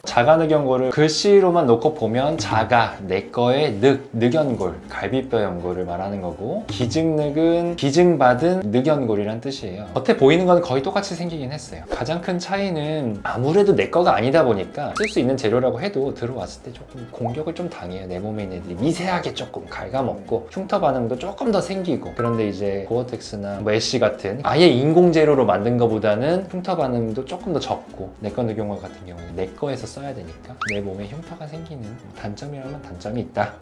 자가늑연골을 글씨로만 놓고 보면 자가, 내꺼의 늑연골, 갈비뼈 연골을 말하는 거고, 기증늑은 기증받은 늑연골이란 뜻이에요. 겉에 보이는 건 거의 똑같이 생기긴 했어요. 가장 큰 차이는 아무래도 내꺼가 아니다 보니까 쓸 수 있는 재료라고 해도 들어왔을 때 조금 공격을 좀 당해요. 내 몸에 있는 애들이 미세하게 조금 갉아먹고 흉터 반응도 조금 더 생기고. 그런데 이제 고어텍스나 뭐 애쉬 같은 아예 인공 재료로 만든 것보다는 흉터 반응도 조금 더 적고, 내꺼 늑연골 같은 경우는 내꺼에서 써야 되니까 내 몸에 흉터가 생기는 단점이라면 단점이 있다.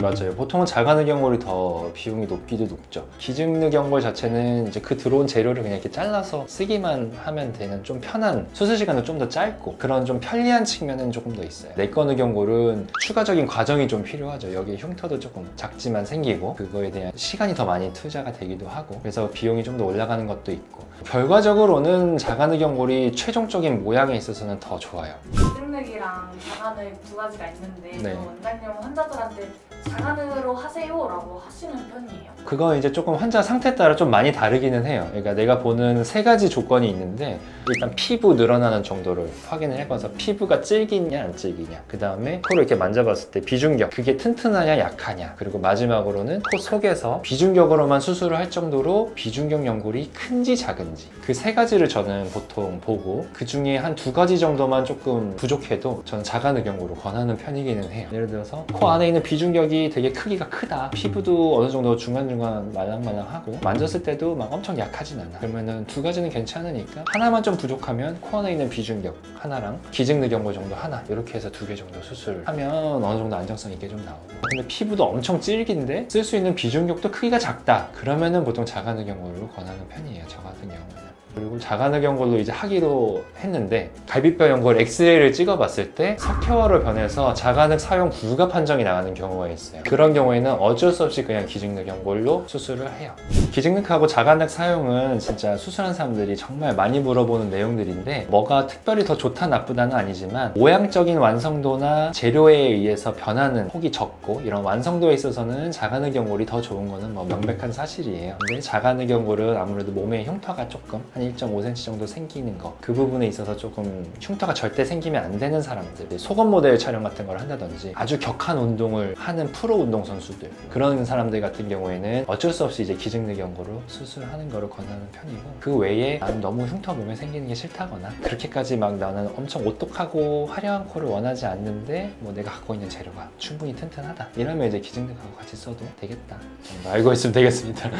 맞아요. 보통은 자가늑연골이 더 비용이 높기도 높죠. 기증늑연골 자체는 이제 그 들어온 재료를 그냥 이렇게 잘라서 쓰기만 하면 되는 좀 편한, 수술 시간도 좀 더 짧고 그런 좀 편리한 측면은 조금 더 있어요. 내꺼 늑연골은 추가적인 과정이 좀 필요하죠. 여기 흉터도 조금 작지만 생기고 그거에 대한 시간이 더 많이 투자가 되기도 하고, 그래서 비용이 좀 더 올라가는 것도 있고, 결과적으로는 자가늑연골이 최종적인 모양에 있어서는 더 좋아요. 기증늑이랑 자가늑 두 가지가 있는데 네. 원장님은 환자들한테 자가늑으로 하세요 라고 하시는 편이에요? 그건 이제 조금 환자 상태에 따라 좀 많이 다르기는 해요. 그러니까 내가 보는 세 가지 조건이 있는데, 일단 피부 늘어나는 정도를 확인을 해봐서 피부가 질기냐 안 질기냐, 그 다음에 코를 이렇게 만져봤을 때 비중격, 그게 튼튼하냐 약하냐, 그리고 마지막으로는 코 속에서 비중격으로만 수술을 할 정도로 비중격 연골이 큰지 작은지, 그 세 가지를 저는 보통 보고, 그 중에 한 두 가지 정도만 조금 부족해도 저는 자가늑연골을 권하는 편이기는 해요. 예를 들어서 코 안에 있는 비중격이 되게 크기가 크다, 피부도 어느 정도 중간중간 말랑말랑하고 만졌을 때도 막 엄청 약하진 않아, 그러면은 두 가지는 괜찮으니까 하나만 좀 부족하면 코 안에 있는 비중격 하나랑 기증늑연골 정도 하나, 이렇게 해서 두 개 정도 수술하면 어느 정도 안정성 있게 좀 나오고, 근데 피부도 엄청 질긴데 쓸 수 있는 비중격도 크기가 작다, 그러면은 보통 자가늑연골로 권하는 편이에요, 저 같은 경우는. 그리고 자가늑연골로 이제 하기로 했는데, 갈비뼈 연골 엑스레이를 찍어봤을 때 석회화로 변해서 자가늑 사용 불가 판정이 나가는 경우가 있어요. 그런 경우에는 어쩔 수 없이 그냥 기증늑연골로 수술을 해요. 기증늑하고 자가늑 사용은 진짜 수술한 사람들이 정말 많이 물어보는 내용들인데, 뭐가 특별히 더 좋다 나쁘다는 아니지만 모양적인 완성도나 재료에 의해서 변하는 폭이 적고 이런 완성도에 있어서는 자가늑연골이 더 좋은 거는 뭐 명백한 사실이에요. 근데 자가늑연골은 아무래도 몸에 흉터가 조금 한 1.5cm 정도 생기는 거, 그 부분에 있어서 조금 흉터가 절대 생기면 안 되는 사람들, 속옷 모델 촬영 같은 걸 한다든지 아주 격한 운동을 하는 프로 운동선수들, 그런 사람들 같은 경우에는 어쩔 수 없이 이제 기증늑연골로 수술하는 거를 권하는 편이고, 그 외에 나는 너무 흉터 몸에 생기는 게 싫다거나 그렇게까지 막 나는 엄청 오똑하고 화려한 코를 원하지 않는데 뭐 내가 갖고 있는 재료가 충분히 튼튼하다, 이러면 이제 기증늑하고 같이 써도 되겠다 정도 알고 있으면 되겠습니다.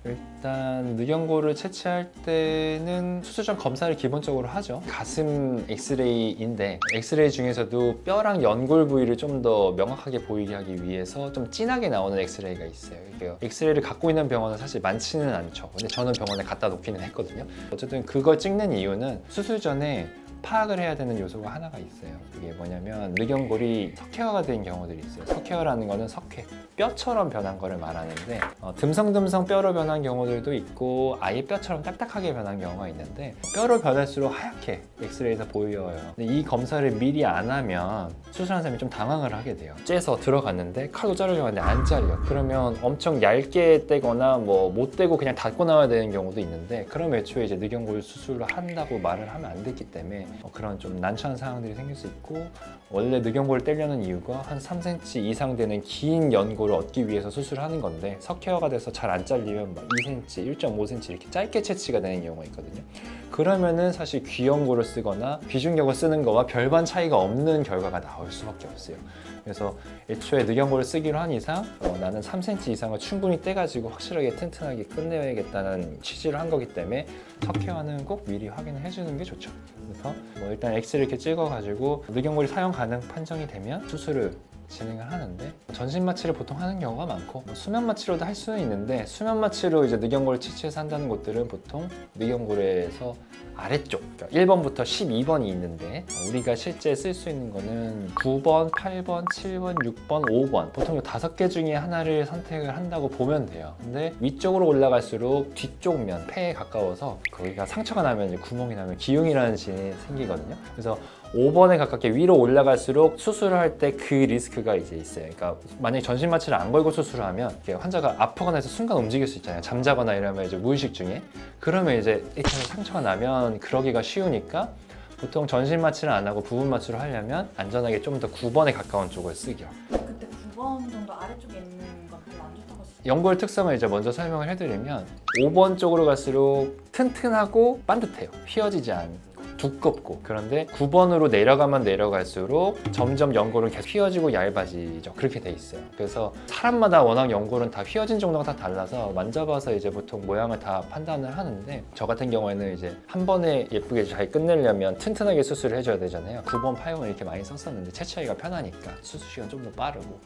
일단 늑연골을 채취할 때는 수술 전 검사를 기본적으로 하죠. 가슴 엑스레이인데, 엑스레이 중에서도 뼈랑 연골 부위를 좀 더 명확하게 보이게 하기 위해서 좀 진하게 나오는 엑스레이가 있어요. 이게 엑스레이를 갖고 있는 병원은 사실 많지는 않죠. 근데 저는 병원에 갖다 놓기는 했거든요. 어쨌든 그걸 찍는 이유는 수술 전에 파악을 해야 되는 요소가 하나가 있어요. 이게 뭐냐면 늑연골이 석회화가 된 경우들이 있어요. 석회화라는 거는 석회, 뼈처럼 변한 거를 말하는데, 듬성듬성 뼈로 변한 경우들도 있고 아예 뼈처럼 딱딱하게 변한 경우가 있는데, 뼈로 변할수록 하얗게 엑스레이에서 보여요. 근데 이 검사를 미리 안 하면 수술하는 사람이 좀 당황을 하게 돼요. 째서 들어갔는데 칼로 자르려고 하는데 안 잘려. 그러면 엄청 얇게 떼거나 뭐 못 떼고 그냥 닫고 나와야 되는 경우도 있는데, 그럼 애초에 이제 늑연골 수술을 한다고 말을 하면 안 됐기 때문에 그런 좀 난처한 상황들이 생길 수 있고, 원래 늑연골을 떼려는 이유가 한 3cm 이상 되는 긴 연골을 얻기 위해서 수술을 하는 건데, 석회화가 돼서 잘 안 잘리면 막 2cm, 1.5cm 이렇게 짧게 채취가 되는 경우가 있거든요. 그러면은 사실 귀연골을 쓰거나 비중격을 쓰는 거와 별반 차이가 없는 결과가 나올 수밖에 없어요. 그래서 애초에 늑연골을 쓰기로 한 이상 나는 3cm 이상을 충분히 떼가지고 확실하게 튼튼하게 끝내야겠다는 취지를 한 거기 때문에 석회화는 꼭 미리 확인을 해주는 게 좋죠. 그래서 뭐 일단 엑스를 이렇게 찍어가지고 늑연골이 사용 가능 판정이 되면 수술을 진행을 하는데, 전신 마취를 보통 하는 경우가 많고 뭐 수면 마취로도 할 수는 있는데, 수면 마취로 이제 늑연골을 채취해서 한다는 곳들은 보통 늑연골에서 아래쪽, 그러니까 1번부터 12번이 있는데, 우리가 실제 쓸 수 있는 거는 9번, 8번, 7번, 6번, 5번 보통 이 5개 중에 하나를 선택을 한다고 보면 돼요. 근데 위쪽으로 올라갈수록 뒤쪽 면, 폐에 가까워서 거기가 상처가 나면, 이제 구멍이 나면 기흉이라는 진이 생기거든요. 그래서 5번에 가깝게 위로 올라갈수록 수술을 할 때 그 리스크가 이제 있어요. 그러니까 만약에 전신 마취를 안 걸고 수술을 하면 환자가 아프거나 해서 순간 움직일 수 있잖아요. 잠자거나 이러면 이제 무의식 중에. 그러면 이제 이렇게 상처가 나면 그러기가 쉬우니까 보통 전신 마취를 안 하고 부분 마취를 하려면 안전하게 좀 더 9번에 가까운 쪽을 쓰죠. 그때 9번 정도 아래쪽에 있는 건 별로 안 좋다고 했어요. 연골 특성을 이제 먼저 설명을 해드리면 5번 쪽으로 갈수록 튼튼하고 반듯해요. 휘어지지 않고 두껍고. 그런데 9번으로 내려가면 내려갈수록 점점 연골은 계속 휘어지고 얇아지죠. 그렇게 돼 있어요. 그래서 사람마다 워낙 연골은 다 휘어진 정도가 다 달라서 만져봐서 이제 보통 모양을 다 판단을 하는데, 저 같은 경우에는 이제 한 번에 예쁘게 잘 끝내려면 튼튼하게 수술을 해줘야 되잖아요. 9번, 8번 이렇게 많이 썼었는데 채취하기가 편하니까 수술 시간 좀 더 빠르고.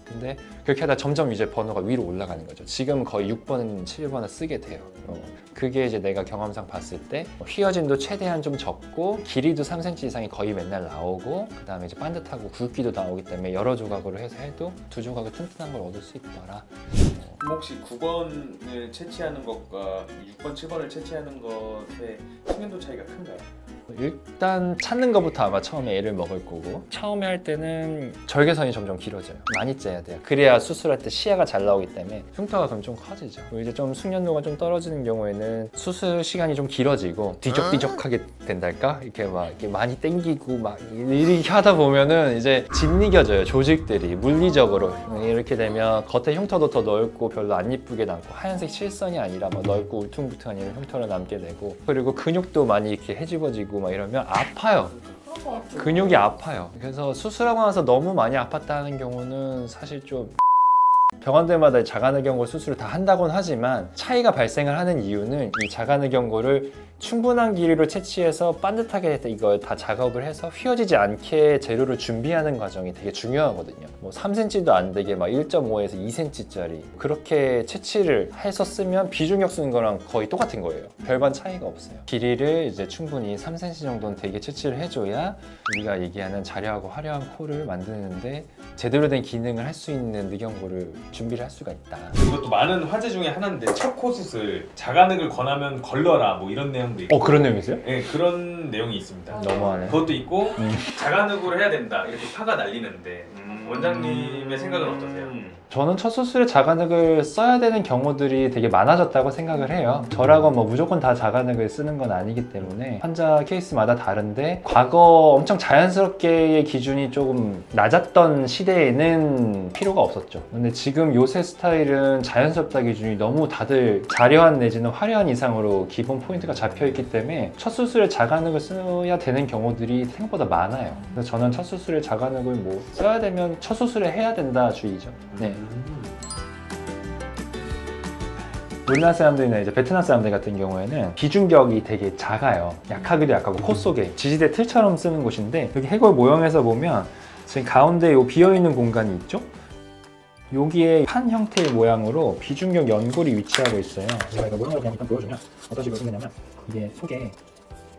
근데 그렇게 하다 점점 이제 번호가 위로 올라가는 거죠. 지금 거의 6번, 7번을 쓰게 돼요. 그게 이제 내가 경험상 봤을 때 휘어짐도 최대한 좀 적고 길이도 3cm 이상이 거의 맨날 나오고, 그 다음에 이제 반듯하고 굵기도 나오기 때문에 여러 조각으로 해서 해도 두 조각을 튼튼한 걸 얻을 수 있더라. 그럼 혹시 9번을 채취하는 것과 6번, 7번을 채취하는 것의 숙련도 차이가 큰가요? 일단 찾는 것부터 아마 처음에 애를 먹을 거고, 처음에 할 때는 절개선이 점점 길어져요. 많이 째야 돼요. 그래야 수술할 때 시야가 잘 나오기 때문에 흉터가 그럼 좀 커지죠. 그리고 이제 좀 숙련도가 좀 떨어지는 경우에는 수술 시간이 좀 길어지고 뒤적뒤적하게 된달까? 이렇게 막 이렇게 많이 당기고 막 이렇게 하다 보면은 이제 짓이겨져요. 조직들이 물리적으로. 이렇게 되면 겉에 흉터도 더 넓고 별로 안 이쁘게 남고, 하얀색 실선이 아니라 막 넓고 울퉁불퉁한 이런 흉터를 남게 되고, 그리고 근육도 많이 이렇게 해집어지고 막 이러면 아파요. 그런 거 같아요. 근육이 아파요. 그래서 수술하고 나서 너무 많이 아팠다는 경우는 사실 좀, 병원들마다 자가내경골 수술을 다 한다고는 하지만 차이가 발생을 하는 이유는 이 자가내경골을 충분한 길이로 채취해서 반듯하게 이걸 다 작업을 해서 휘어지지 않게 재료를 준비하는 과정이 되게 중요하거든요. 뭐 3cm도 안 되게 막 1.5에서 2cm짜리 그렇게 채취를 해서 쓰면 비중격 쓰는 거랑 거의 똑같은 거예요. 별반 차이가 없어요. 길이를 이제 충분히 3cm 정도는 되게 채취를 해줘야 우리가 얘기하는 자려하고 화려한 코를 만드는데 제대로 된 기능을 할 수 있는 늑연골을 준비를 할 수가 있다. 이것도 많은 화제 중에 하나인데, 첫 코 수술 자가늑을 권하면 걸러라 뭐 이런 내용도 있고. 그런 내용 있어요? 네, 그런 내용이 있습니다. 너무하네. 그것도 있고 자가늑으로 해야 된다 이렇게 파가 날리는데 원장님의 생각은 어떠세요? 저는 첫 수술에 자가늑을 써야 되는 경우들이 되게 많아졌다고 생각을 해요. 저라고 뭐 무조건 다 자가늑을 쓰는 건 아니기 때문에 환자 케이스마다 다른데, 과거 엄청 자연스럽게의 기준이 조금 낮았던 시대에는 필요가 없었죠. 근데 지금 요새 스타일은 자연스럽다 기준이 너무 다들 자려한 내지는 화려한 이상으로 기본 포인트가 잡혀있기 때문에 첫 수술에 자가늑을 써야 되는 경우들이 생각보다 많아요. 그래서 저는 첫 수술에 자가늑을 뭐 써야 되면 첫 수술에 해야 된다 주의죠. 네. 우리나라 사람들이나 이제 베트남 사람들 같은 경우에는 비중격이 되게 작아요. 약하기도 약하고 코 속에 지지대 틀처럼 쓰는 곳인데, 여기 해골 모형에서 보면 지금 가운데 요 비어있는 공간이 있죠? 여기에 판 형태의 모양으로 비중격 연골이 위치하고 있어요. 제가 이거 모양을 그냥 보여주면 어떤 식으로 생겼냐면, 이게 속에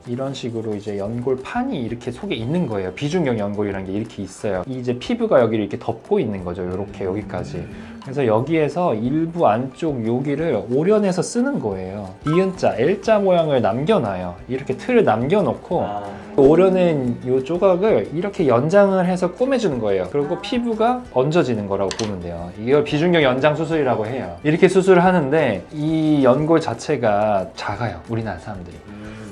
이런 식으로 이제 연골판이 이렇게 속에 있는 거예요. 비중격 연골이라는 게 이렇게 있어요. 이제 피부가 여기를 이렇게 덮고 있는 거죠. 이렇게 여기까지. 그래서 여기에서 일부 안쪽 여기를 오려내서 쓰는 거예요. 니은자, L자 모양을 남겨놔요. 이렇게 틀을 남겨놓고 오려낸 이 조각을 이렇게 연장을 해서 꼬매주는 거예요. 그리고 피부가 얹어지는 거라고 보면 돼요. 이걸 비중격 연장 수술이라고 해요. 이렇게 수술을 하는데 이 연골 자체가 작아요. 우리나라 사람들이.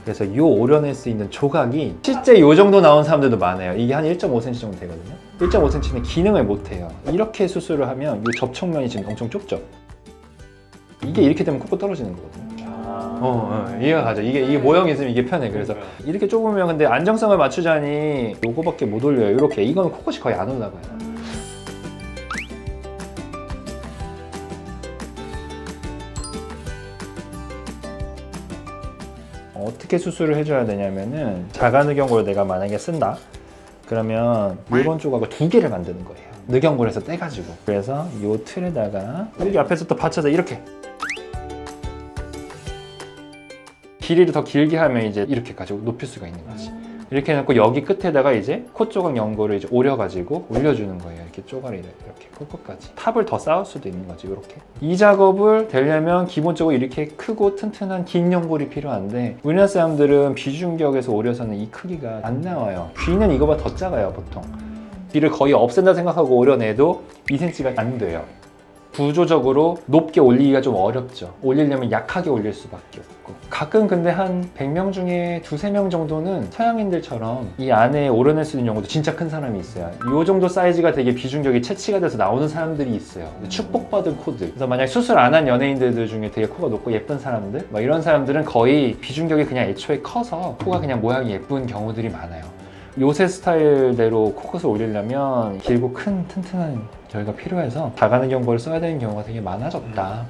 그래서 이 오려낼 수 있는 조각이 실제 이 정도 나온 사람들도 많아요. 이게 한 1.5cm 정도 되거든요. 1.5cm는 기능을 못해요. 이렇게 수술을 하면 이 접촉면이 지금 엄청 좁죠. 이게 이렇게 되면 코코 떨어지는 거거든요. 이해가 가죠. 이게 모형이 있으면 이게 편해. 그래서 이렇게 좁으면 근데 안정성을 맞추자니 요거밖에 못 올려요. 이렇게. 이건 코코시 거의 안 올라가요. 어떻게 수술을 해줘야 되냐면은, 자가늑연골을 내가 만약에 쓴다 그러면 이번 조각을 2개를 만드는 거예요. 늑연골에서 떼가지고. 그래서 이 틀에다가 여기 앞에서 또 받쳐서 이렇게 길이를 더 길게 하면 이제 이렇게 가지고 높일 수가 있는 거지. 이렇게 해놓고 여기 끝에다가 이제 코 조각 연고를 이제 오려가지고 올려주는 거예요. 이렇게 쪼가리를 이렇게 코끝까지. 탑을 더 쌓을 수도 있는 거지, 이렇게. 이 작업을 되려면 기본적으로 이렇게 크고 튼튼한 긴 연골이 필요한데 우리나라 사람들은 비중격에서 오려서는 이 크기가 안 나와요. 귀는 이거보다 더 작아요, 보통. 귀를 거의 없앤다 생각하고 오려내도 2cm가 안 돼요. 구조적으로 높게 올리기가 좀 어렵죠. 올리려면 약하게 올릴 수밖에 없고. 가끔 근데 한 100명 중에 2~3명 정도는 서양인들처럼 이 안에 오려낼 수 있는 연고도 진짜 큰 사람이 있어요. 이 정도 사이즈가 되게 비중격이 채취가 돼서 나오는 사람들이 있어요. 축복받은 코들. 그래서 만약 수술 안 한 연예인들 중에 되게 코가 높고 예쁜 사람들, 막 이런 사람들은 거의 비중격이 그냥 애초에 커서 코가 그냥 모양이 예쁜 경우들이 많아요. 요새 스타일대로 코끝을 올리려면 길고 큰 튼튼한 결과 필요해서 작아는 경고를 써야 되는 경우가 되게 많아졌다.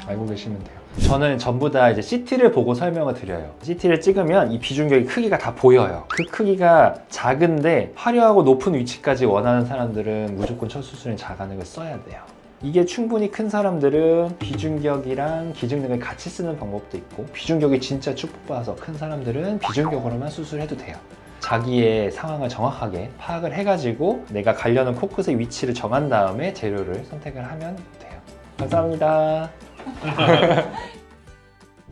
알고 계시면 돼요. 저는 전부 다 이제 CT를 보고 설명을 드려요. CT를 찍으면 이 비중격의 크기가 다 보여요. 그 크기가 작은데 화려하고 높은 위치까지 원하는 사람들은 무조건 첫 수술엔 자가능을 써야 돼요. 이게 충분히 큰 사람들은 비중격이랑 기증력을 같이 쓰는 방법도 있고, 비중격이 진짜 축복받아서 큰 사람들은 비중격으로만 수술해도 돼요. 자기의 상황을 정확하게 파악을 해가지고 내가 가려는 코끝의 위치를 정한 다음에 재료를 선택을 하면 돼요. 감사합니다.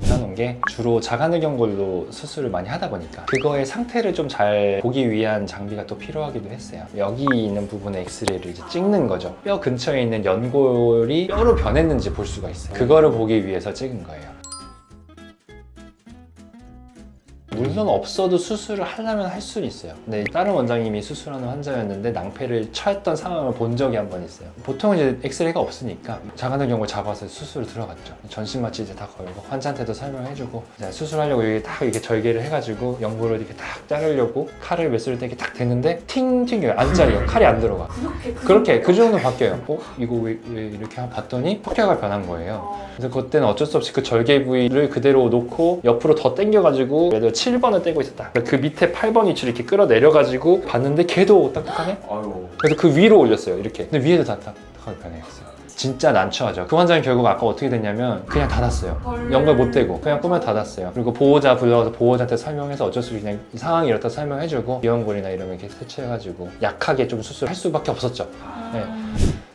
해놓은 게 주로 자가능 연골로 수술을 많이 하다 보니까 그거의 상태를 좀 잘 보기 위한 장비가 또 필요하기도 했어요. 여기 있는 부분에 엑스레이를 이제 찍는 거죠. 뼈 근처에 있는 연골이 뼈로 변했는지 볼 수가 있어요. 그거를 보기 위해서 찍은 거예요. 물론 없어도 수술을 하려면 할 수는 있어요. 근데 다른 원장님이 수술하는 환자였는데 낭패를 처했던 상황을 본 적이 한 번 있어요. 보통 이제 엑스레이가 없으니까 자가능 연골 잡아서 수술을 들어갔죠. 전신 마취 이제 다 걸고 환자한테도 설명해주고 수술하려고 여기 딱 이렇게 절개를 해가지고 연골을 이렇게 딱 자르려고 칼을 메스를 때 이렇게 딱 대는데 팅 튕겨요. 안 잘려. 칼이 안 들어가. 그렇게 그 정도 바뀌어요. 이거 왜 이렇게 봤더니 석회가 변한 거예요. 그래서 그때는 어쩔 수 없이 그 절개 부위를 그대로 놓고 옆으로 더 당겨가지고 예를 들어 7번을 떼고 있었다. 그 밑에 8번 위치를 이렇게 끌어내려가지고 봤는데 걔도 딱딱하네? 그래서 그 위로 올렸어요, 이렇게. 근데 위에도 다 딱딱하게 변해있어요. 진짜 난처하죠. 그 환자는 결국 아까 어떻게 됐냐면 그냥 닫았어요. 연골 못 떼고 그냥 꿈에 닫았어요. 그리고 보호자 불러서 보호자한테 설명해서 어쩔 수 없이 그냥 상황이 이렇다 설명해주고 이연골이나 이러면 이렇게 세치해가지고 약하게 좀 수술할 수밖에 없었죠. 네.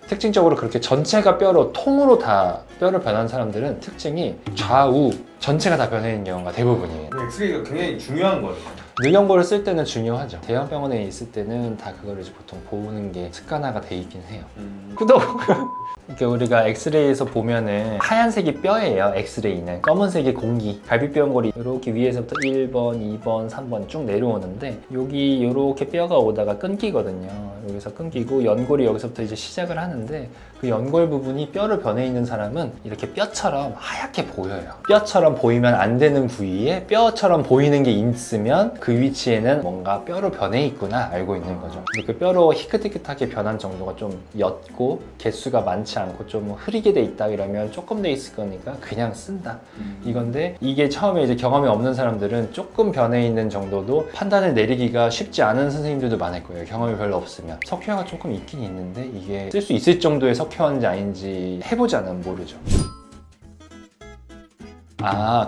특징적으로 그렇게 전체가 뼈로 통으로 다 뼈를 변한 사람들은 특징이 좌우 전체가 다 변해 있는 경우가 대부분이에요. 엑스레이가 굉장히 중요한 거죠. 늑연골을 쓸 때는 중요하죠. 대형 병원에 있을 때는 다 그거를 이제 보통 보는 게 습관화가 돼 있긴 해요. 구독! 이렇게 우리가 엑스레이에서 보면은 하얀색이 뼈예요. 엑스레이는 검은색이 공기, 갈비뼈 연골이 이렇게 위에서부터 1번, 2번, 3번 쭉 내려오는데 여기 이렇게 뼈가 오다가 끊기거든요. 여기서 끊기고 연골이 여기서부터 이제 시작을 하는데 그 연골 부분이 뼈를 변해 있는 사람은 이렇게 뼈처럼 하얗게 보여요. 뼈처럼 보이면 안 되는 부위에 뼈처럼 보이는 게 있으면 그 위치에는 뭔가 뼈로 변해 있구나 알고 있는 거죠. 근데 그 뼈로 희끗희끗하게 변한 정도가 좀 옅고 개수가 많지 않고 좀 흐리게 돼 있다 이러면 조금 돼 있을 거니까 그냥 쓴다 이건데, 이게 처음에 이제 경험이 없는 사람들은 조금 변해 있는 정도도 판단을 내리기가 쉽지 않은 선생님들도 많을 거예요. 경험이 별로 없으면. 석회화가 조금 있긴 있는데 이게 쓸 수 있을 정도의 석회화인지 아닌지 해보지 않으면 모르죠.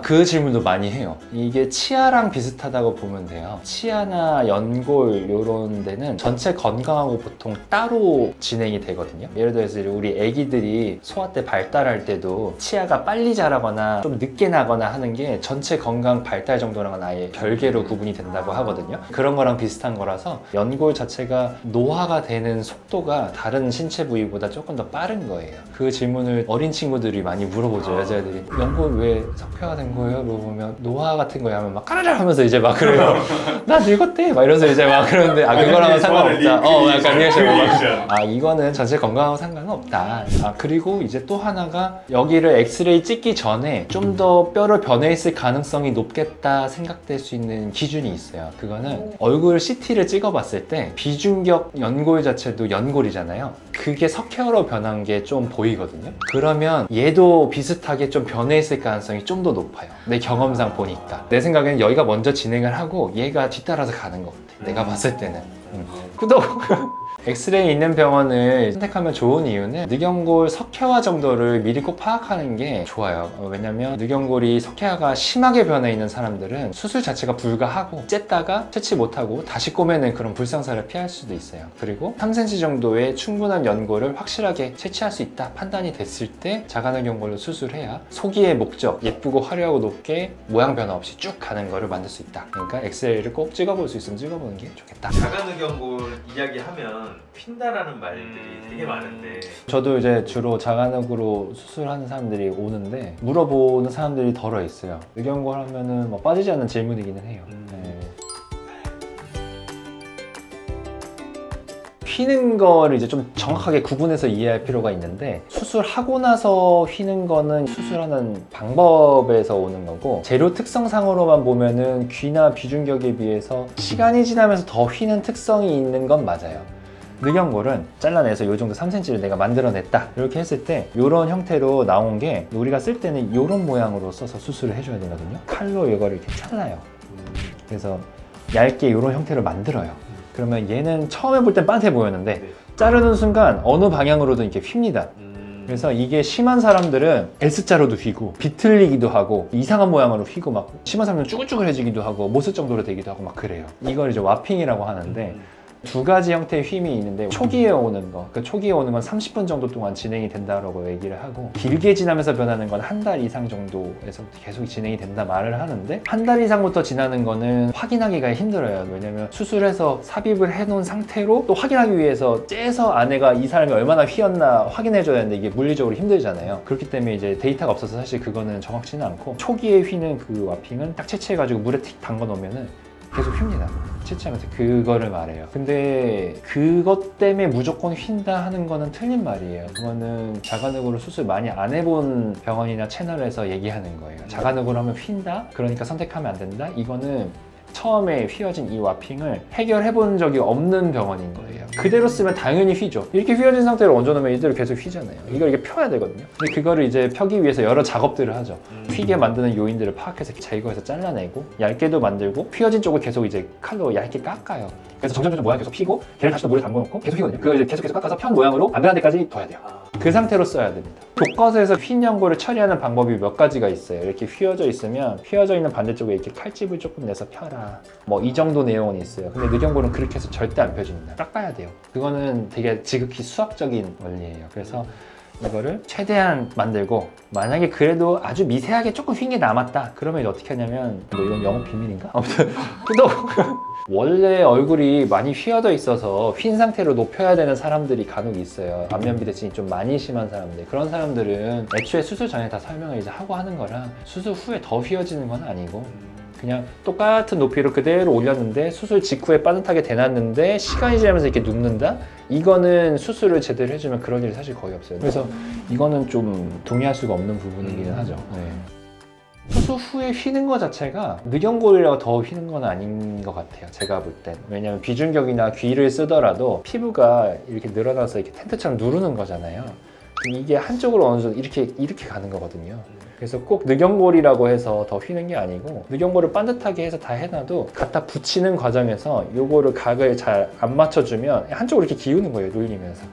그 질문도 많이 해요. 이게 치아랑 비슷하다고 보면 돼요. 치아나 연골 이런 데는 전체 건강하고 보통 따로 진행이 되거든요. 예를 들어서 우리 애기들이 소아 때 발달할 때도 치아가 빨리 자라거나 좀 늦게 나거나 하는 게 전체 건강 발달 정도랑은 아예 별개로 구분이 된다고 하거든요. 그런 거랑 비슷한 거라서 연골 자체가 노화가 되는 속도가 다른 신체 부위보다 조금 더 빠른 거예요. 그 질문을 어린 친구들이 많이 물어보죠. 여자애들이 연골 왜 석회화 된 거예요? 물어보면 노화 같은 거야 하면 막 까르르 하면서 이제 막 그래요. 나 늙었대 막 이러면서 이제 막 그러는데 그거랑은 상관없다. 약간 리액션. 이거는 전체 건강하고 상관은 없다. 그리고 이제 또 하나가 여기를 엑스레이 찍기 전에 좀 더 뼈를 변해 있을 가능성이 높겠다 생각될 수 있는 기준이 있어요. 그거는 얼굴 CT를 찍어봤을 때 비중격 연골 자체도 연골이잖아요. 그게 석회화로 변한 게 좀 보이거든요. 그러면 얘도 비슷하게 좀 변해 있을 가능성이 좀 더 높아요. 내 경험상 보니까. 내 생각에는 여기가 먼저 진행을 하고 얘가 뒤따라서 가는 것 같아. 내가 봤을 때는. 구독! 엑스레이 있는 병원을 선택하면 좋은 이유는 늑연골 석회화 정도를 미리 꼭 파악하는 게 좋아요. 왜냐면 늑연골이 석회화가 심하게 변해 있는 사람들은 수술 자체가 불가하고 쨌다가 채취 못하고 다시 꼬매는 그런 불상사를 피할 수도 있어요. 그리고 3cm 정도의 충분한 연골을 확실하게 채취할 수 있다 판단이 됐을 때 자가늑연골로 수술해야 소기의 목적, 예쁘고 화려하고 높게 모양 변화 없이 쭉 가는 거를 만들 수 있다. 그러니까 엑스레이를 꼭 찍어볼 수 있으면 찍어보는 게 좋겠다. 자가늑연골 이야기하면 핀다라는 말들이 되게 많은데 저도 이제 주로 자가늑으로 수술하는 사람들이 오는데 물어보는 사람들이 덜어 있어요. 늑연골 하면은 뭐 빠지지 않는 질문이기는 해요. 네. 휘는 거를 이제 좀 정확하게 구분해서 이해할 필요가 있는데 수술하고 나서 휘는 거는 수술하는 방법에서 오는 거고 재료 특성상으로만 보면은 귀나 비중격에 비해서 시간이 지나면서 더 휘는 특성이 있는 건 맞아요. 늑연골은 잘라내서 이 정도 3cm를 내가 만들어냈다 이렇게 했을 때 이런 형태로 나온 게 우리가 쓸 때는 이런 모양으로 써서 수술을 해줘야 되거든요. 칼로 이거를 이렇게 잘라요. 그래서 얇게 이런 형태로 만들어요. 그러면 얘는 처음에 볼 땐 빤해 보였는데 자르는 순간 어느 방향으로든 이렇게 휩니다. 그래서 이게 심한 사람들은 S자로도 휘고 비틀리기도 하고 이상한 모양으로 휘고 막 심한 사람들은 쭈글쭈글해지기도 하고 못 쓸 정도로 되기도 하고 막 그래요. 이걸 이제 와핑이라고 하는데 두 가지 형태의 휨이 있는데 초기에 오는 거, 그 초기에 오는 건 30분 정도 동안 진행이 된다고 얘기를 하고 길게 지나면서 변하는 건 한 달 이상 정도에서 계속 진행이 된다 말을 하는데 한 달 이상부터 지나는 거는 확인하기가 힘들어요. 왜냐면 수술해서 삽입을 해놓은 상태로 또 확인하기 위해서 째서 안에가 이 사람이 얼마나 휘었나 확인해줘야 되는데 이게 물리적으로 힘들잖아요. 그렇기 때문에 이제 데이터가 없어서 사실 그거는 정확치는 않고 초기에 휘는 그 와핑은 딱 채취해가지고 물에 틱 담궈 놓으면은 계속 휩니다. 채취하면서 그거를 말해요. 근데 그것 때문에 무조건 휜다 하는 거는 틀린 말이에요. 그거는 자가늑으로 수술 많이 안 해본 병원이나 채널에서 얘기하는 거예요. 자가늑으로 하면 휜다? 그러니까 선택하면 안 된다? 이거는 처음에 휘어진 이 와핑을 해결해 본 적이 없는 병원인 거예요. 그대로 쓰면 당연히 휘죠. 이렇게 휘어진 상태로 얹어놓으면 이대로 계속 휘잖아요. 이걸 이렇게 펴야 되거든요. 근데 그거를 이제 펴기 위해서 여러 작업들을 하죠. 휘게 만드는 요인들을 파악해서 제거해서 잘라내고 얇게도 만들고 휘어진 쪽을 계속 이제 칼로 얇게 깎아요. 그래서 점점 모양이 계속 피고 걔를 다시 또 물에 담궈놓고 계속 휘거든요. 그걸 이제 계속 깎아서 편 모양으로 안 변한 데까지 둬야 돼요. 그 상태로 써야 됩니다. 교과서에서 휜 연골을 처리하는 방법이 몇 가지가 있어요. 이렇게 휘어져 있으면 휘어져 있는 반대쪽에 이렇게 칼집을 조금 내서 펴라. 뭐 이 정도 내용은 있어요. 근데 늑연골은 그렇게 해서 절대 안 펴집니다. 깎아야 돼요. 그거는 되게 지극히 수학적인 원리예요. 그래서 이거를 최대한 만들고 만약에 그래도 아주 미세하게 조금 휜 게 남았다 그러면 이제 어떻게 하냐면 뭐 이건 영업 비밀인가? 아무튼 또 원래 얼굴이 많이 휘어져 있어서 휜 상태로 높여야 되는 사람들이 간혹 있어요. 안면 비대칭이 좀 많이 심한 사람들. 그런 사람들은 애초에 수술 전에 다 설명을 이제 하고 하는 거라 수술 후에 더 휘어지는 건 아니고 그냥 똑같은 높이로 그대로 올렸는데 수술 직후에 빠듯하게 대놨는데 시간이 지나면서 이렇게 눕는다? 이거는 수술을 제대로 해주면 그런 일이 사실 거의 없어요. 그래서 이거는 좀 동의할 수가 없는 부분이긴 하죠. 네. 수술 후에 휘는 것 자체가 늑연골이라고 더 휘는 건 아닌 것 같아요. 제가 볼 땐. 왜냐면 비중격이나 귀를 쓰더라도 피부가 이렇게 늘어나서 이렇게 텐트처럼 누르는 거잖아요. 이게 한쪽으로 어느 정도 이렇게 가는 거거든요. 그래서 꼭 늑연골이라고 해서 더 휘는 게 아니고 늑연골을 반듯하게 해서 다 해놔도 갖다 붙이는 과정에서 요거를 각을 잘 안 맞춰주면 한쪽으로 이렇게 기우는 거예요. 눌리면서.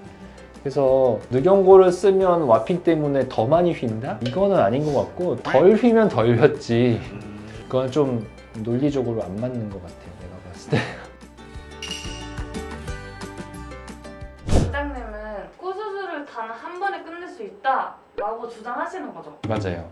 그래서 늑연골을 쓰면 와핑 때문에 더 많이 휜다? 이거는 아닌 것 같고 덜 휘면 덜 휘었지 그건 좀 논리적으로 안 맞는 것 같아요. 내가 봤을 때. 원장님은 코수술을 단 한 번에 끝낼 수 있다 라고 주장하시는 거죠? 맞아요.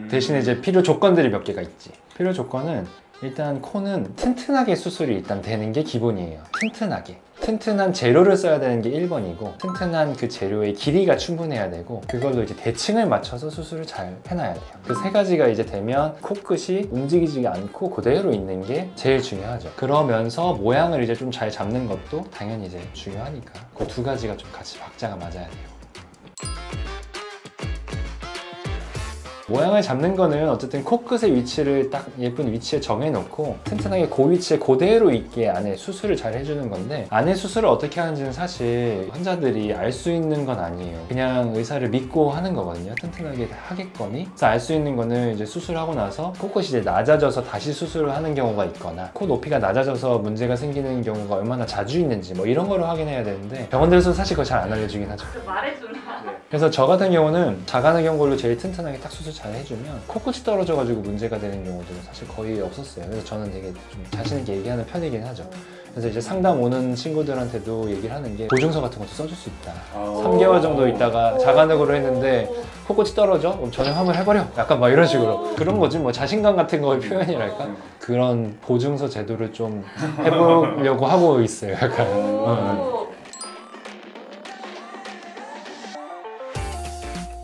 대신에 이제 필요 조건들이 몇 개가 있지. 필요 조건은 일단 코는 튼튼하게 수술이 일단 되는 게 기본이에요. 튼튼하게. 튼튼한 재료를 써야 되는 게 1번이고 튼튼한 그 재료의 길이가 충분해야 되고 그걸로 이제 대칭을 맞춰서 수술을 잘 해놔야 돼요. 그 세 가지가 이제 되면 코끝이 움직이지 않고 그대로 있는 게 제일 중요하죠. 그러면서 모양을 이제 좀 잘 잡는 것도 당연히 이제 중요하니까 그 두 가지가 좀 같이 박자가 맞아야 돼요. 모양을 잡는 거는 어쨌든 코끝의 위치를 딱 예쁜 위치에 정해놓고 튼튼하게 그 위치에 그대로 있게 안에 수술을 잘 해주는 건데, 안에 수술을 어떻게 하는지는 사실 환자들이 알 수 있는 건 아니에요. 그냥 의사를 믿고 하는 거거든요. 튼튼하게 하겠거니. 그래서 알 수 있는 거는 이제 수술하고 나서 코끝이 이제 낮아져서 다시 수술을 하는 경우가 있거나, 코 높이가 낮아져서 문제가 생기는 경우가 얼마나 자주 있는지 뭐 이런 거를 확인해야 되는데, 병원들에서 사실 그거 잘 안 알려주긴 하죠. 그 말해주나? 그래서 저 같은 경우는 자가늑연골로 제일 튼튼하게 딱 수술 잘 해주면 코끝이 떨어져가지고 문제가 되는 경우들은 사실 거의 없었어요. 그래서 저는 되게 좀 자신 있게 얘기하는 편이긴 하죠. 그래서 이제 상담 오는 친구들한테도 얘기를 하는 게, 보증서 같은 것도 써줄 수 있다. 3개월 정도 있다가 자가늑으로 했는데 코끝이 떨어져? 그럼 전염 해버려. 약간 막 이런 식으로. 그런 거지 뭐, 자신감 같은 거의 표현이랄까? 그런 보증서 제도를 좀 해보려고 하고 있어요. 약간.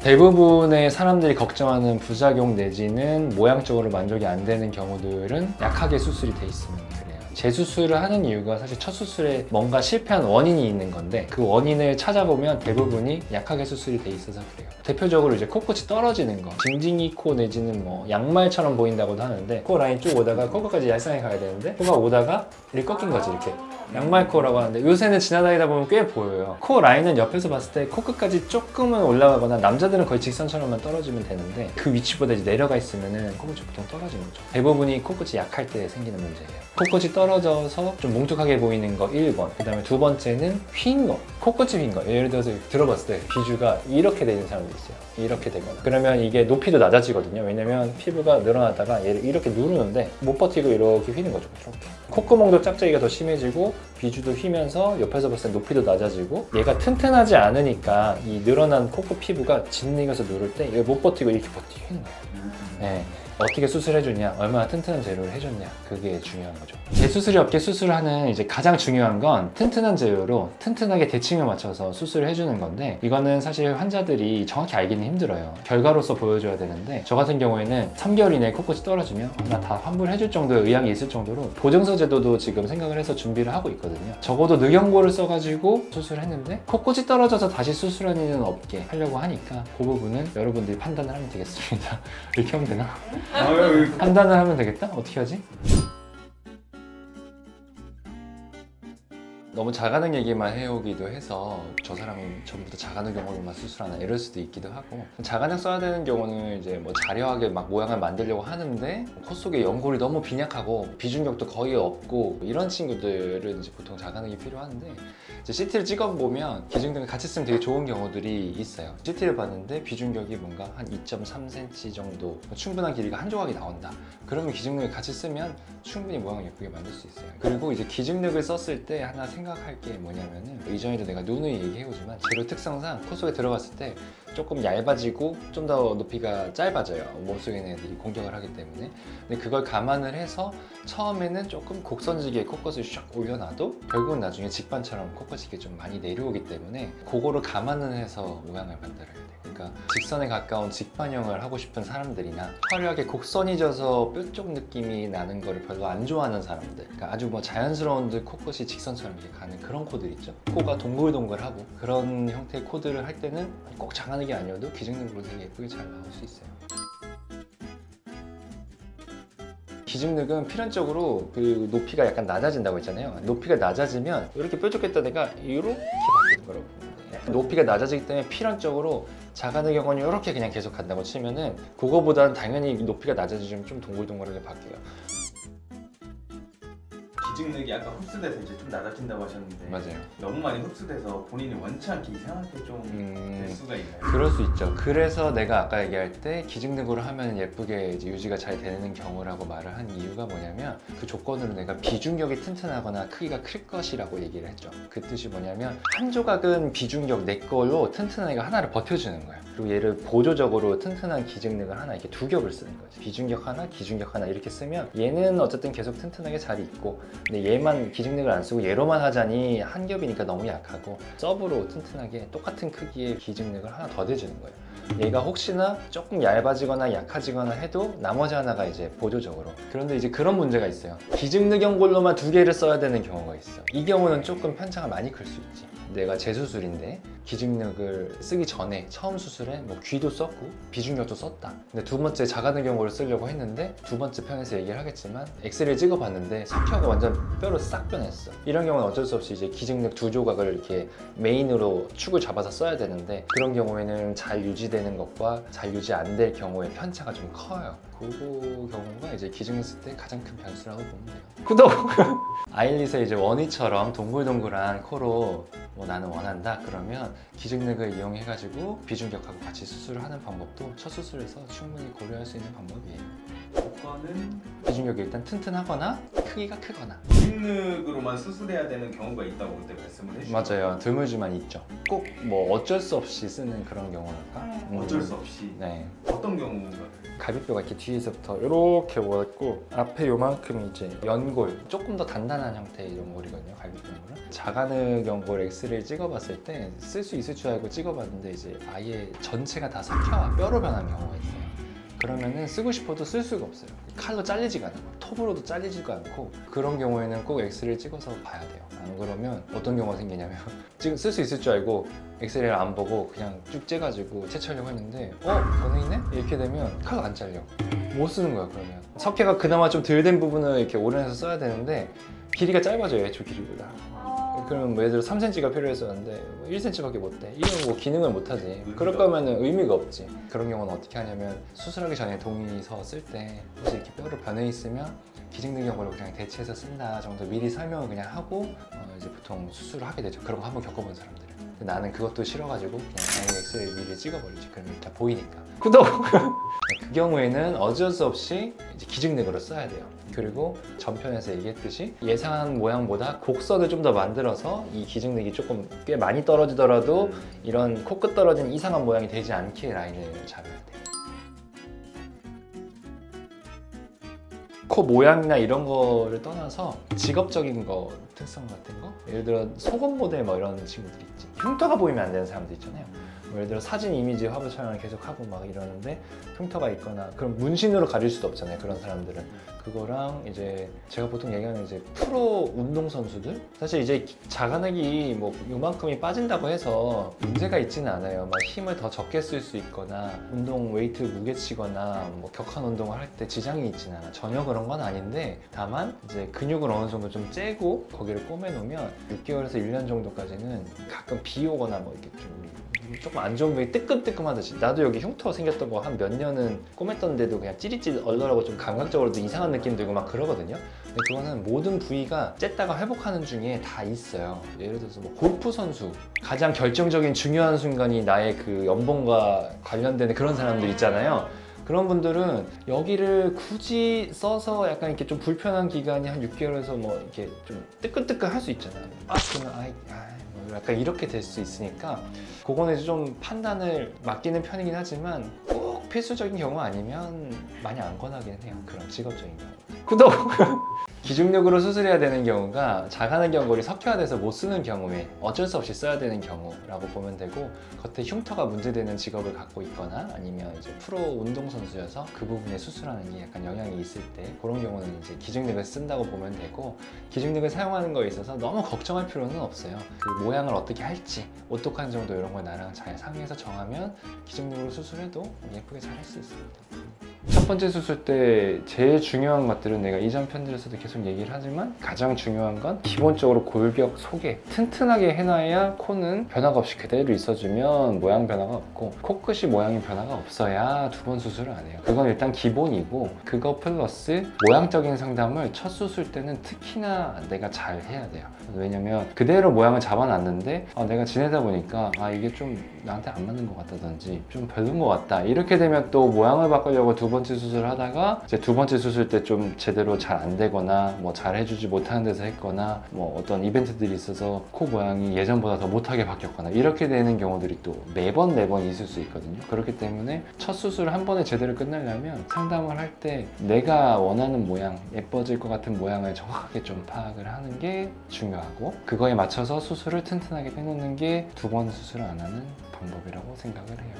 대부분의 사람들이 걱정하는 부작용 내지는 모양적으로 만족이 안 되는 경우들은 약하게 수술이 돼 있으면 그래요. 재수술을 하는 이유가 사실 첫 수술에 뭔가 실패한 원인이 있는 건데, 그 원인을 찾아보면 대부분이 약하게 수술이 돼 있어서 그래요. 대표적으로 이제 코끝이 떨어지는 거, 징징이 코 내지는 뭐 양말처럼 보인다고도 하는데, 코 라인 쭉 오다가 코끝까지 얄쌍하게 가야 되는데 코가 오다가 이렇게 꺾인 거지, 이렇게. 양말코라고 하는데 요새는 지나다니다 보면 꽤 보여요. 코 라인은 옆에서 봤을 때 코끝까지 조금은 올라가거나, 남자들은 거의 직선처럼만 떨어지면 되는데 그 위치보다 이제 내려가 있으면은 코끝이 보통 떨어지는 거죠. 대부분이 코끝이 약할 때 생기는 문제예요. 코끝이 떨어져서 좀 뭉툭하게 보이는 거 1번, 그 다음에 두 번째는 휜 거, 코끝이 휜 거. 예를 들어서 들어봤을 때 비주가 이렇게 되는 사람도 있어요. 이렇게 되거나. 그러면 이게 높이도 낮아지거든요. 왜냐면 피부가 늘어나다가 얘를 이렇게 누르는데 못 버티고 이렇게 휘는 거죠. 이렇게. 콧구멍도 짝짝이가 더 심해지고 비주도 휘면서 옆에서 봤을 때 높이도 낮아지고, 얘가 튼튼하지 않으니까 이 늘어난 코끝 피부가 짓이겨서 누를 때 이걸 못 버티고 이렇게 버티고 휘는 거예요. 네. 어떻게 수술해주냐, 얼마나 튼튼한 재료를 해줬냐, 그게 중요한 거죠. 재수술이 없게 수술하는 이제 가장 중요한 건 튼튼한 재료로 튼튼하게 대칭을 맞춰서 수술을 해주는 건데, 이거는 사실 환자들이 정확히 알기는 힘들어요. 결과로서 보여줘야 되는데, 저 같은 경우에는 3개월 이내에 코끝이 떨어지면 나 다 환불해줄 정도의 의향이 있을 정도로 보증서 제도도 지금 생각을 해서 준비를 하고 있거든요. 적어도 늑연골을 써가지고 수술을 했는데 코끝이 떨어져서 다시 수술하는 일은 없게 하려고 하니까, 그 부분은 여러분들이 판단을 하면 되겠습니다. 이렇게 하면 되나? 판단을 하면 되겠다? 어떻게 하지? 너무 자가능 얘기만 해오기도 해서 저 사람은 전부 다 자가능 경우로만 수술하나 이럴 수도 있기도 하고, 자가능 써야 되는 경우는 이제 뭐 자려하게 막 모양을 만들려고 하는데 코 속에 연골이 너무 빈약하고 비중격도 거의 없고 이런 친구들은 이제 보통 자가능이 필요한데, 이제 CT를 찍어보면 기중등을 같이 쓰면 되게 좋은 경우들이 있어요. CT를 봤는데 비중격이 뭔가 한 2.3cm 정도, 충분한 길이가 한 조각이 나온다. 그러면 기중력을 같이 쓰면 충분히 모양을 예쁘게 만들 수 있어요. 그리고 이제 기중력을 썼을 때 하나 생각할 게 뭐냐면은, 이전에도 내가 누누이 얘기해오지만 재료 특성상 코 속에 들어갔을 때 조금 얇아지고 좀 더 높이가 짧아져요. 몸속에 있는 애들이 공격을 하기 때문에. 근데 그걸 감안을 해서 처음에는 조금 곡선지게 코끝을 샥 올려놔도 결국은 나중에 직반처럼 코끝이 이렇게 좀 많이 내려오기 때문에 그거를 감안을 해서 모양을 만들어야 돼요. 그러니까 직선에 가까운 직반형을 하고 싶은 사람들이나 화려하게 곡선이 져서 뼈 쪽 느낌이 나는 거를 별로 안 좋아하는 사람들, 그러니까 아주 뭐 자연스러운 듯 코끝이 직선처럼 이렇게 가는 그런 코들 있죠. 코가 동글동글하고 그런 형태의 코들을 할 때는 꼭 자가능이 아니어도 기증능으로 되게 예쁘게 잘 나올 수 있어요. 기증늑은 필연적으로 그 높이가 약간 낮아진다고 했잖아요. 높이가 낮아지면 이렇게 뾰족했던 애가 이렇게 바뀌는 거라고 보면 돼요. 높이가 낮아지기 때문에 필연적으로 자가늑 경원이 이렇게 그냥 계속 간다고 치면은, 그거보다는 당연히 높이가 낮아지면 좀 동글동글하게 바뀌어요. 기증력이 아까 흡수돼서 이제 좀 낮아진다고 하셨는데, 맞아요. 너무 많이 흡수돼서 본인이 원치 않게 이상하게 좀 될 수가 있나요? 그럴 수 있죠. 그래서 내가 아까 얘기할 때 기증늑으로 하면 예쁘게 이제 유지가 잘 되는 경우라고 말을 한 이유가 뭐냐면, 그 조건으로 내가 비중격이 튼튼하거나 크기가 클 것이라고 얘기를 했죠. 그 뜻이 뭐냐면, 한 조각은 비중격 내 걸로 튼튼한 애가 하나를 버텨주는 거예요. 그리고 얘를 보조적으로 튼튼한 기증늑을 하나 이렇게 두 겹을 쓰는 거지. 비중격 하나, 기중격 하나 이렇게 쓰면 얘는 어쨌든 계속 튼튼하게 잘 있고, 근데 얘만 기증력을 안 쓰고 얘로만 하자니 한 겹이니까 너무 약하고, 서브로 튼튼하게 똑같은 크기의 기증력을 하나 더 대주는 거예요. 얘가 혹시나 조금 얇아지거나 약해지거나 해도 나머지 하나가 이제 보조적으로. 그런데 이제 그런 문제가 있어요. 기증력 연골로만 두 개를 써야 되는 경우가 있어. 이 경우는 조금 편차가 많이 클 수 있지. 내가 재수술인데 기증력을 쓰기 전에 처음 수술에 뭐 귀도 썼고 비중격도 썼다. 근데 두 번째 자가능경골을 쓰려고 했는데 두 번째 편에서 얘기를 하겠지만 엑스레이 찍어봤는데 석회가 완전 뼈로 싹 변했어. 이런 경우는 어쩔 수 없이 이제 기증력 두 조각을 이렇게 메인으로 축을 잡아서 써야 되는데 그런 경우에는 잘 유지되는 것과 잘 유지 안 될 경우에 편차가 좀 커요. 그 경우가 이제 기증을 쓸 때 가장 큰 변수라고 보면 돼요. 구독! 아일릿의 이제 원희처럼 동글동글한 코로 뭐 나는 원한다 그러면 기증력을 이용해가지고 비중격하고 같이 수술을 하는 방법도 첫 수술에서 충분히 고려할 수 있는 방법이에요. 조건은 비중격이 일단 튼튼하거나 크기가 크거나. 기증력으로만 수술해야 되는 경우가 있다고 그때 말씀을 해주셨죠. 맞아요. 드물지만 있죠. 꼭 뭐 어쩔 수 없이 쓰는 그런 경우랄까? 어쩔 수 없이 네. 어떤 경우가 갈비뼈가 이렇게 뒤에서부터 이렇게 모였고 앞에 요만큼이 이제 연골, 조금 더 단단한 형태의 연골이거든요. 갈비뼈 연골은. 자가능 연골 엑스레이 찍어봤을 때 쓸 수 있을 줄 알고 찍어봤는데 이제 아예 전체가 다 석회와 뼈로 변한 경우가 있어요. 그러면은 쓰고 싶어도 쓸 수가 없어요. 칼로 잘리지가 않아요. 톱으로도 잘리지가 않고 그런 경우에는 꼭 엑스레이를 찍어서 봐야 돼요. 안 그러면 어떤 경우가 생기냐면 지금 쓸 수 있을 줄 알고 엑스레이를 안 보고 그냥 쭉 째가지고 채취하려고 했는데 변형이네? 이렇게 되면 칼로 안 잘려. 못 쓰는 거야 그러면. 석회가 그나마 좀 덜 된 부분을 이렇게 오려내서 써야 되는데 길이가 짧아져요. 애초 길이보다. 그러면 뭐 예를 들어 3cm가 필요했었는데 1cm밖에 못 돼. 이건 뭐 기능을 못 하지. 그럴 거면은 의미가 없지. 그런 경우는 어떻게 하냐면 수술하기 전에 동의서 쓸 때 혹시 이렇게 뼈로 변해 있으면 기증능력으로 그냥 대체해서 쓴다 정도 미리 설명을 그냥 하고 이제 보통 수술을 하게 되죠. 그런 거 한번 겪어본 사람들은. 근데 나는 그것도 싫어가지고 그냥 엑스레이 미리 찍어버리지. 그러면 다 보이니까. 구독! 그 경우에는 어쩔 수 없이 이제 기증력으로 써야 돼요. 그리고 전편에서 얘기했듯이 예상한 모양보다 곡선을 좀 더 만들어서 이 기증력이 조금 꽤 많이 떨어지더라도 이런 코끝 떨어진 이상한 모양이 되지 않게 라인을 잡아야 돼요. 코 모양이나 이런 거를 떠나서 직업적인 거 특성 같은 거 예를 들어 속옷 모델 뭐 이런 친구들이 있지. 흉터가 보이면 안 되는 사람들 있잖아요. 뭐 예를 들어 사진 이미지 화보 촬영을 계속 하고 막 이러는데 흉터가 있거나 그럼 문신으로 가릴 수도 없잖아요. 그런 사람들은 그거랑 이제 제가 보통 얘기하는 이제 프로 운동 선수들 사실 이제 자가능이 뭐 요만큼이 빠진다고 해서 문제가 있지는 않아요. 막 힘을 더 적게 쓸 수 있거나 운동 웨이트 무게 치거나 뭐 격한 운동을 할 때 지장이 있지는 않아. 전혀 그런 건 아닌데 다만 이제 근육을 어느 정도 좀 째고 거기를 꼬매놓으면 6개월에서 1년 정도까지는 가끔 비 오거나 뭐 이렇게 좀 조금 안 좋은 부위 뜨끔뜨끔하듯이 나도 여기 흉터 생겼던 거 한 몇 년은 꼬맸던데도 그냥 찌릿찌릿 얼더라고 좀 감각적으로도 이상한 느낌 들고 막 그러거든요. 근데 그거는 모든 부위가 쨌다가 회복하는 중에 다 있어요. 예를 들어서 뭐 골프 선수 가장 결정적인 중요한 순간이 나의 그 연봉과 관련되는 그런 사람들 있잖아요. 그런 분들은 여기를 굳이 써서 약간 이렇게 좀 불편한 기간이 한 6개월에서 뭐 이렇게 좀 뜨끈뜨끈 할 수 있잖아요. 그러면 뭐 약간 이렇게 될 수 있으니까 그거는 좀 판단을 맡기는 편이긴 하지만 꼭 필수적인 경우 아니면 많이 안 권하긴 해요. 그런 직업적인 경우. 구독! 기중력으로 수술해야 되는 경우가 자가능 연골이 석회화돼서 못 쓰는 경우에 어쩔 수 없이 써야 되는 경우라고 보면 되고 겉에 흉터가 문제되는 직업을 갖고 있거나 아니면 이제 프로 운동선수여서 그 부분에 수술하는 게 약간 영향이 있을 때 그런 경우는 이제 기중력을 쓴다고 보면 되고 기중력을 사용하는 거에 있어서 너무 걱정할 필요는 없어요. 그 모양을 어떻게 할지 오똑한 정도 이런 걸 나랑 잘 상의해서 정하면 기중력으로 수술해도 예쁘게 잘 할 수 있습니다. 첫 번째 수술 때 제일 중요한 것들은 내가 이전 편들에서도 계속 얘기를 하지만 가장 중요한 건 기본적으로 골격 속에 튼튼하게 해놔야 코는 변화가 없이 그대로 있어주면 모양 변화가 없고 코끝이 모양이 변화가 없어야 두 번 수술을 안 해요. 그건 일단 기본이고 그거 플러스 모양적인 상담을 첫 수술 때는 특히나 내가 잘 해야 돼요. 왜냐면 그대로 모양을 잡아놨는데 내가 지내다 보니까 이게 좀 나한테 안 맞는 것 같다든지 좀 별론 것 같다 이렇게 되면 또 모양을 바꾸려고 두 번째 수술을 하다가 이제 두 번째 수술 때 좀 제대로 잘 안 되거나 뭐 잘 해주지 못하는 데서 했거나 뭐 어떤 이벤트들이 있어서 코 모양이 예전보다 더 못하게 바뀌었거나 이렇게 되는 경우들이 또 매번 있을 수 있거든요. 그렇기 때문에 첫 수술을 한 번에 제대로 끝내려면 상담을 할 때 내가 원하는 모양 예뻐질 것 같은 모양을 정확하게 좀 파악을 하는 게 중요하고 그거에 맞춰서 수술을 튼튼하게 빼놓는 게 두 번 수술을 안 하는 방법이라고 생각을 해요.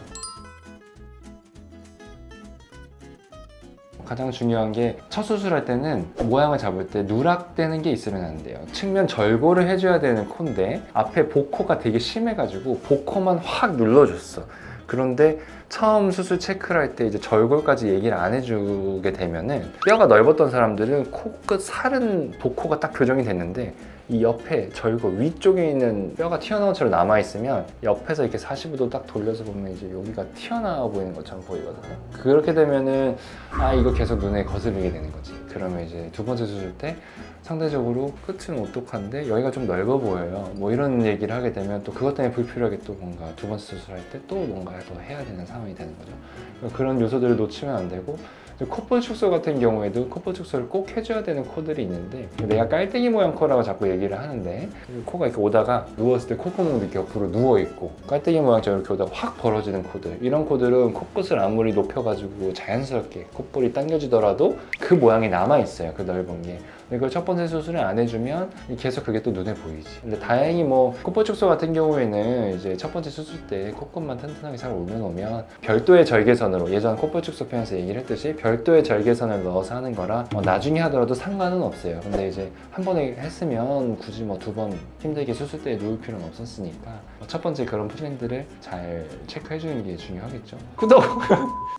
가장 중요한 게 첫 수술할 때는 모양을 잡을 때 누락되는 게 있으면 안 돼요. 측면 절골을 해줘야 되는 코인데 앞에 복코가 되게 심해가지고 복코만 확 눌러줬어. 그런데 처음 수술 체크를 할 때 이제 절골까지 얘기를 안 해주게 되면은 뼈가 넓었던 사람들은 코끝 살은 복코가 딱 교정이 됐는데 이 옆에 절골 위쪽에 있는 뼈가 튀어나온 채로 남아있으면 옆에서 이렇게 45도 딱 돌려서 보면 이제 여기가 튀어나와 보이는 것처럼 보이거든요. 그렇게 되면은 아 이거 계속 눈에 거슬리게 되는 거지. 그러면 이제 두 번째 수술 때 상대적으로 끝은 오똑한데 여기가 좀 넓어 보여요. 뭐 이런 얘기를 하게 되면 또 그것 때문에 불필요하게 또 뭔가 두 번째 수술할 때 또 뭔가를 더 해야 되는 상황이 되는 거죠. 그런 요소들을 놓치면 안 되고 콧볼 축소 같은 경우에도 콧볼 축소를 꼭 해줘야 되는 코들이 있는데 내가 깔때기 모양 코라고 자꾸 얘기를 하는데 코가 이렇게 오다가 누웠을 때 콧구멍도 이렇게 옆으로 누워있고 깔때기 모양처럼 이렇게 오다가 확 벌어지는 코들 이런 코들은 코끝을 아무리 높여가지고 자연스럽게 콧볼이 당겨지더라도 그 모양이 남아있어요. 그 넓은 게. 그걸 첫 번째 수술을 안 해주면 계속 그게 또 눈에 보이지. 근데 다행히 뭐 콧볼 축소 같은 경우에는 이제 첫 번째 수술 때 코끝만 튼튼하게 잘 올려놓으면 별도의 절개선으로 예전 콧볼 축소 편에서 얘기를 했듯이 별도의 절개선을 넣어서 하는 거라 나중에 하더라도 상관은 없어요. 근데 이제 한 번에 했으면 굳이 뭐 두 번 힘들게 수술대에 누울 필요는 없었으니까 첫 번째 그런 플랜들을 잘 체크해주는 게 중요하겠죠. 구독!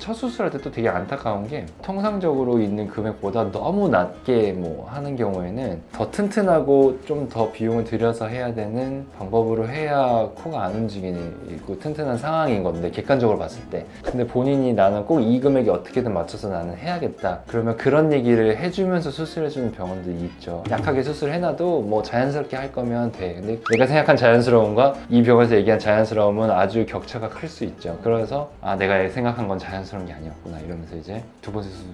첫 수술할 때 또 되게 안타까운 게 통상적으로 있는 금액보다 너무 낮게 뭐 하는 경우에는 더 튼튼하고 좀 더 비용을 들여서 해야 되는 방법으로 해야 코가 안 움직이고 튼튼한 상황인 건데 객관적으로 봤을 때 근데 본인이 나는 꼭 이 금액에 어떻게든 맞춰서 나는 해야겠다 그러면 그런 얘기를 해주면서 수술해주는 병원들이 있죠. 약하게 수술해놔도 뭐 자연스럽게 할 거면 돼. 근데 내가 생각한 자연스러움과 이 병원에서 얘기한 자연스러움은 아주 격차가 클 수 있죠. 그래서 아 내가 생각한 건 자연스러운 게 아니었구나 이러면서 이제 두 번째 수술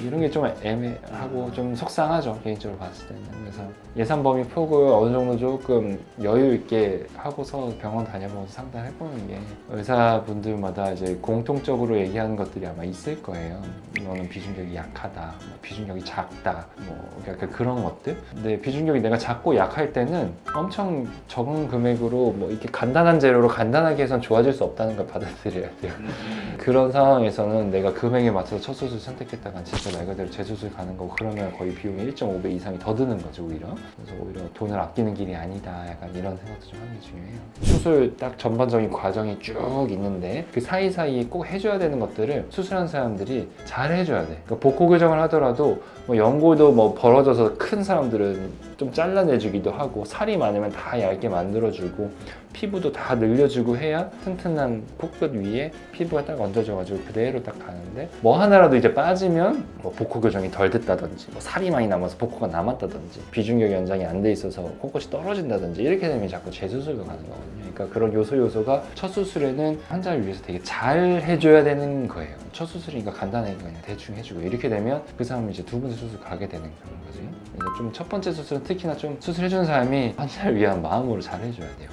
이런 게 좀 애매하고 좀 속상하죠. 개인적으로 봤을 때는. 그래서 예산 범위 폭을 어느 정도 조금 여유 있게 하고서 병원 다녀보면서 상담해보는 게 의사분들마다 이제 공통적으로 얘기하는 것들이 아마 있을 거예요. 너는 비중격이 약하다, 뭐 비중격이 작다, 뭐 약간 그런 것들. 근데 비중격이 내가 작고 약할 때는 엄청 적은 금액으로 뭐 이렇게 간단한 재료로 간단하게 해선 좋아질 수 없다는 걸 받아들여야 돼요. 그런 상황에서는 내가 금액에 맞춰서 첫 수술 선택했다가 진짜 말 그대로 재수술 가는 거고 그러면 거의 비용이 1.5배 이상이 더 드는 거죠 오히려. 그래서 오히려 돈을 아끼는 길이 아니다 약간 이런 생각도 좀 하는 게 중요해요. 수술 딱 전반적인 과정이 쭉 있는데 그 사이사이에 꼭 해줘야 되는 것들을 수술한 사람들이 잘 해줘야 돼. 그러니까 복코 교정을 하더라도 뭐 연골도 뭐 벌어져서 큰 사람들은 좀 잘라내주기도 하고 살이 많으면 다 얇게 만들어주고 피부도 다 늘려주고 해야 튼튼한 코끝 위에 피부가 딱 얹어져가지고 그대로 딱 가는데 뭐 하나라도 이제 빠지면 뭐 복코 교정이 덜 됐다든지 뭐 살이 많이 남아서 복코가 남았다든지 비중격 연장이 안 돼 있어서 코끝이 떨어진다든지 이렇게 되면 자꾸 재수술로 가는 거거든요. 그러니까 그런 요소가 첫 수술에는 환자를 위해서 되게 잘 해줘야 되는 거예요. 첫 수술이니까 간단하게 그냥 대충 해주고 이렇게 되면 그 사람이 이제 두 번째 수술 가게 되는 그런 거지. 그래서 좀 첫 번째 수술은 특히나 좀 수술해주는 사람이 환자를 위한 마음으로 잘 해줘야 돼요.